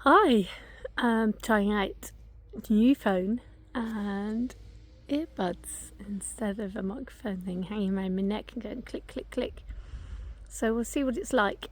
Hi, I'm trying out a new phone and earbuds instead of a microphone thing hanging around my neck and going click, click, click. So we'll see what it's like.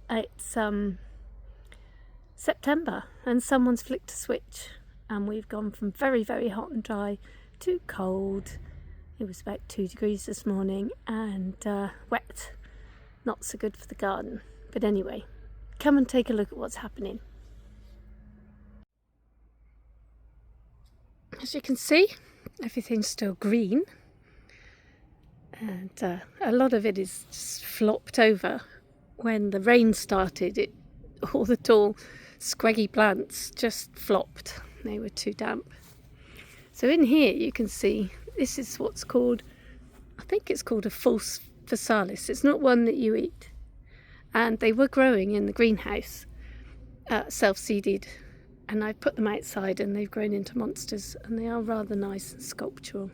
It's September and someone's flicked a switch and we've gone from very, very hot and dry to cold. It was about 2 degrees this morning and wet. Not so good for the garden. But anyway, come and take a look at what's happening. As you can see, everything's still green and a lot of it is just flopped over. When the rain started, all the tall scraggy plants just flopped. They were too damp. So in here you can see this is what's called, I think it's called a false physalis. It's not one that you eat. And they were growing in the greenhouse, self-seeded. And I've put them outside and they've grown into monsters and they are rather nice and sculptural.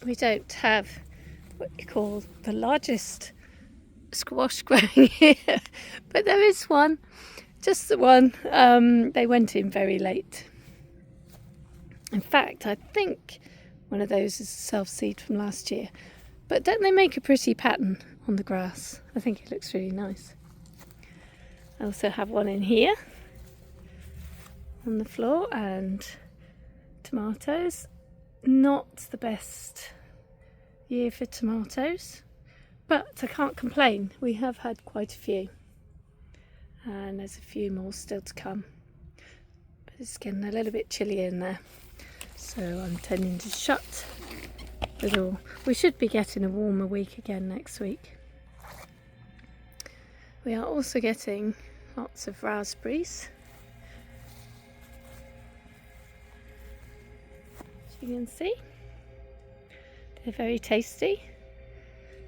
We don't have what you call the largest squash growing here, but there is one, just the one. They went in very late. In fact, I think one of those is a self-seed from last year. But don't they make a pretty pattern on the grass? I think it looks really nice. I also have one in here on the floor, and tomatoes. Not the best year for tomatoes, but I can't complain. We have had quite a few and there's a few more still to come, but it's getting a little bit chilly in there, so I'm tending to shut the door. We should be getting a warmer week again next week. We are also getting lots of raspberries. As you can see, they're very tasty.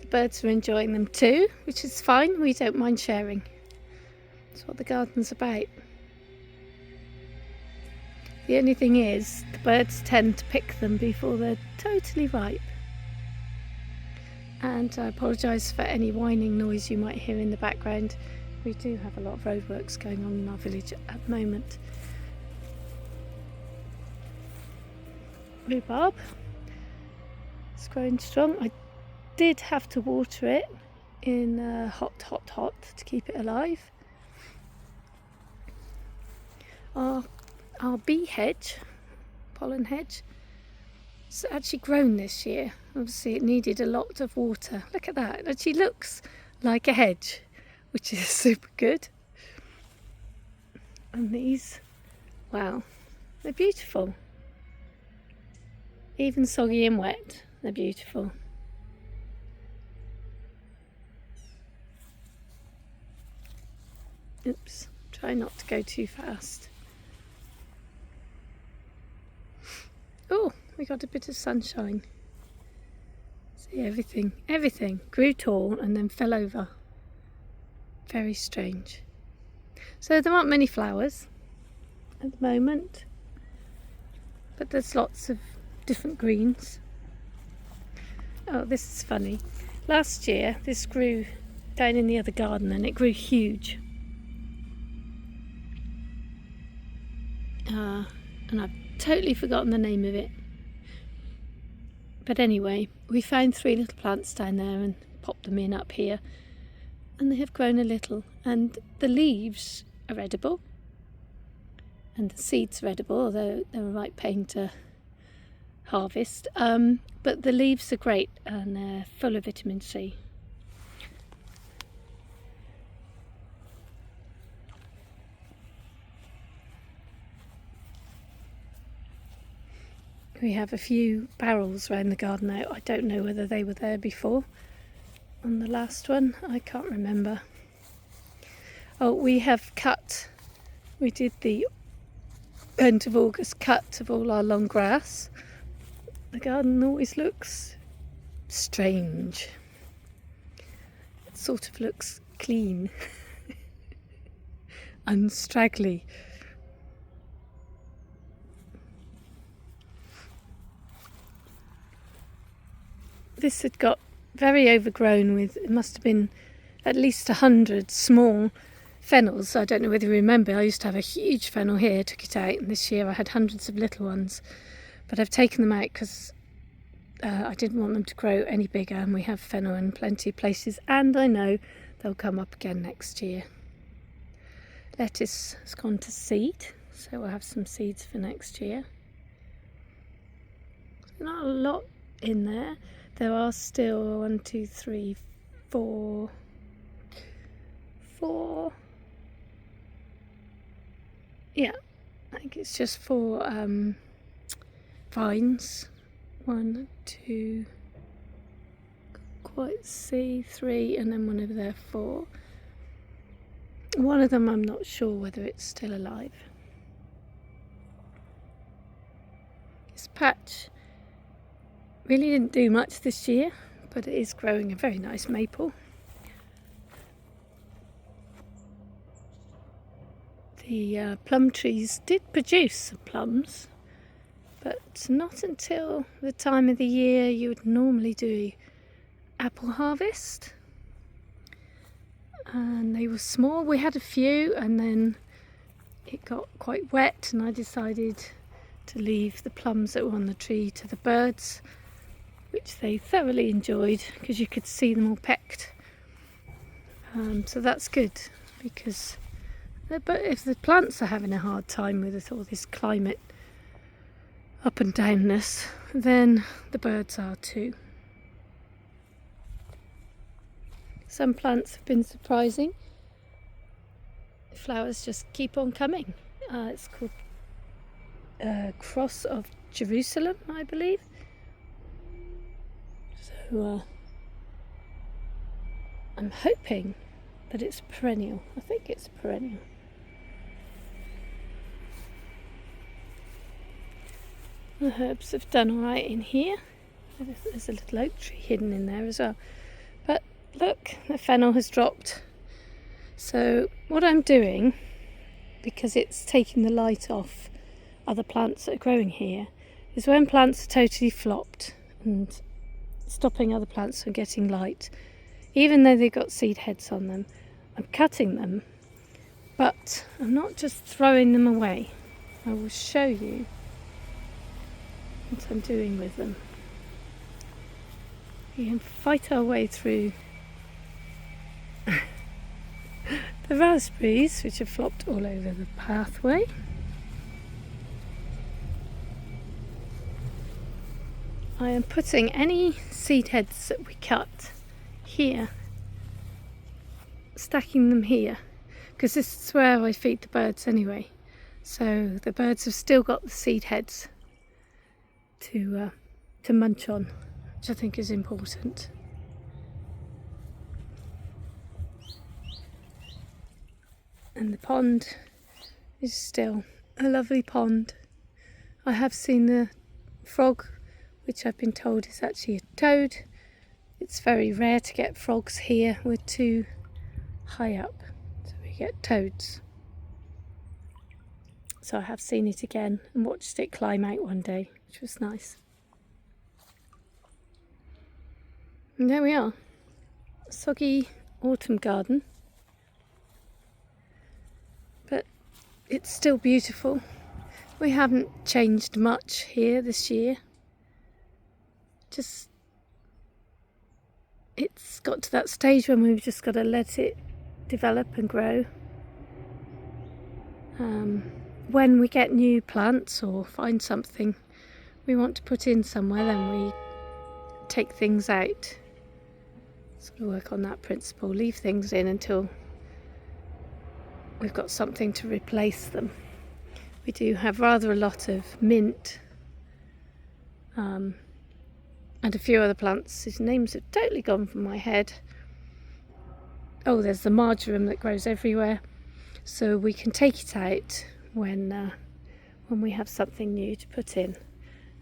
The birds are enjoying them too, which is fine. We don't mind sharing. That's what the garden's about. The only thing is, the birds tend to pick them before they're totally ripe. And I apologise for any whining noise you might hear in the background. We do have a lot of roadworks going on in our village at the moment. Rhubarb, it's growing strong. I did have to water it in hot to keep it alive. Our bee hedge, pollen hedge, it's actually grown this year. Obviously it needed a lot of water. Look at that, it actually looks like a hedge, which is super good. And these, wow, they're beautiful. Even soggy and wet, they're beautiful. Oops, try not to go too fast. Oh, we got a bit of sunshine. See, everything grew tall and then fell over. Very strange. So there aren't many flowers at the moment, but there's lots of different greens. Oh, this is funny. Last year this grew down in the other garden and it grew huge. And I've totally forgotten the name of it. But anyway, we found 3 little plants down there and popped them in up here. And they have grown a little. And the leaves are edible. And the seeds are edible, although they're a right pain to harvest. But the leaves are great and they're full of vitamin C. We have a few barrels around the garden now. I don't know whether they were there before. On the last one, I can't remember. Oh, we did the end of August cut of all our long grass. The garden always looks strange. It sort of looks clean and straggly. This had got very overgrown with, it must have been at least 100 small fennels. I don't know whether you remember, I used to have a huge fennel here, took it out, and this year I had hundreds of little ones. But I've taken them out because I didn't want them to grow any bigger, and we have fennel in plenty of places, and I know they'll come up again next year. Lettuce has gone to seed, so we'll have some seeds for next year. Not a lot in there. There are still 1, 2, 3, 4. Yeah, I think it's just 4 vines. 1, 2, quite see 3, and then one over there 4. One of them I'm not sure whether it's still alive. This patch really didn't do much this year, but it is growing a very nice maple. The plum trees did produce some plums, but not until the time of the year you would normally do apple harvest. And they were small. We had a few, and then it got quite wet, and I decided to leave the plums that were on the tree to the birds, which they thoroughly enjoyed because you could see them all pecked. So that's good, because but if the plants are having a hard time with all this climate up and downness, then the birds are too. Some plants have been surprising. The flowers just keep on coming. It's called Cross of Jerusalem, I believe. So I'm hoping that it's perennial. I think it's perennial. The herbs have done alright in here. There's a little oak tree hidden in there as well. But look, the fennel has dropped. So what I'm doing, because it's taking the light off other plants that are growing here, is when plants are totally flopped and stopping other plants from getting light, even though they've got seed heads on them, I'm cutting them, but I'm not just throwing them away. I will show you what I'm doing with them. We can fight our way through the raspberries, which have flopped all over the pathway. I am putting any seed heads that we cut here, stacking them here, because this is where I feed the birds anyway. So the birds have still got the seed heads to munch on, which I think is important. And the pond is still a lovely pond. I have seen the frog, which I've been told is actually a toad. It's very rare to get frogs here. We're too high up, so we get toads. So I have seen it again and watched it climb out one day, which was nice. And there we are, soggy autumn garden. But it's still beautiful. We haven't changed much here this year. Just, it's got to that stage when we've just got to let it develop and grow. When we get new plants or find something we want to put in somewhere, then we take things out. Sort of work on that principle, leave things in until we've got something to replace them. We do have rather a lot of mint and a few other plants whose names have totally gone from my head. Oh, there's the marjoram that grows everywhere, so we can take it out when we have something new to put in.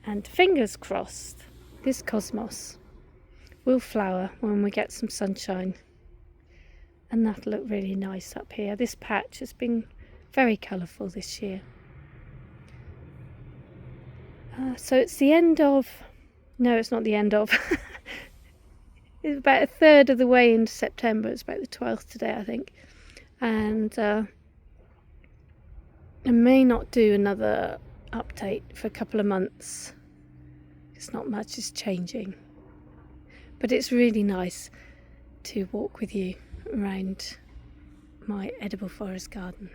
And fingers crossed, this cosmos will flower when we get some sunshine, and that'll look really nice up here. This patch has been very colourful this year. So it's the end of, no, it's not the end of, It's about a third of the way into September. It's about the 12th today, I think. And I may not do another update for a couple of months. It's not much is changing. But it's really nice to walk with you around my edible forest garden.